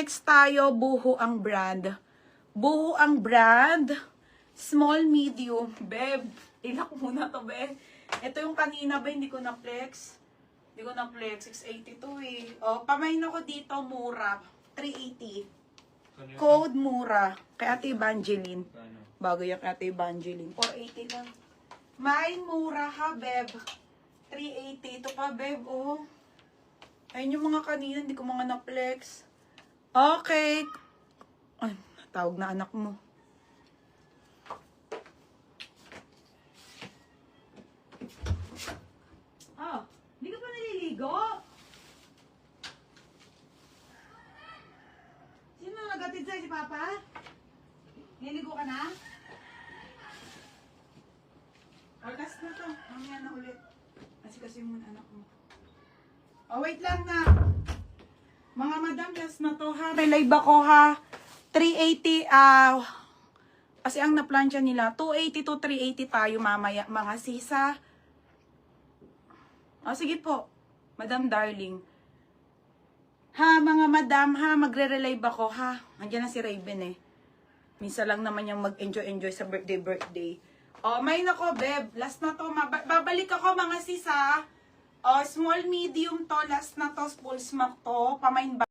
Next tayo, Buho ang brand. Buho ang brand. Small, medium. Beb, ilak muna to, beb. Ito yung kanina ba, hindi ko na-flex. Hindi ko na-flex. 682 eh. O, pamain ako dito, mura. 380. Code mura. Kay Ate Evangeline. Bago yung kay Ate Evangeline. 480 lang. May mura ha, beb. 380. Ito pa, beb, oh. Ayun yung mga kanina, hindi ko mga na-flex. Okay. Ay, tawag na anak mo. Oh, hindi ka pa naliligo? Sino nagatid sa'yo, si Papa? Niligo ka na? Agas na to. Mamaya na ulit. Kasi muna anak mo. Oh, wait lang na. Mga madam, last na to ha. Relive ako ha. 380, kasi ang naplansya nila, 280 to 380 tayo mamaya, mga sisa. Oh, sige po, Madam Darling. Ha, mga madam ha, magre-relive ako ha. Andiyan na si Raven eh. Minsan lang naman yung mag-enjoy sa birthday. Oh, may nako, beb. Last na to. Babalik ako, mga sisa. Oh, small, medium to. Last na to. Full smack to. Pamain ba?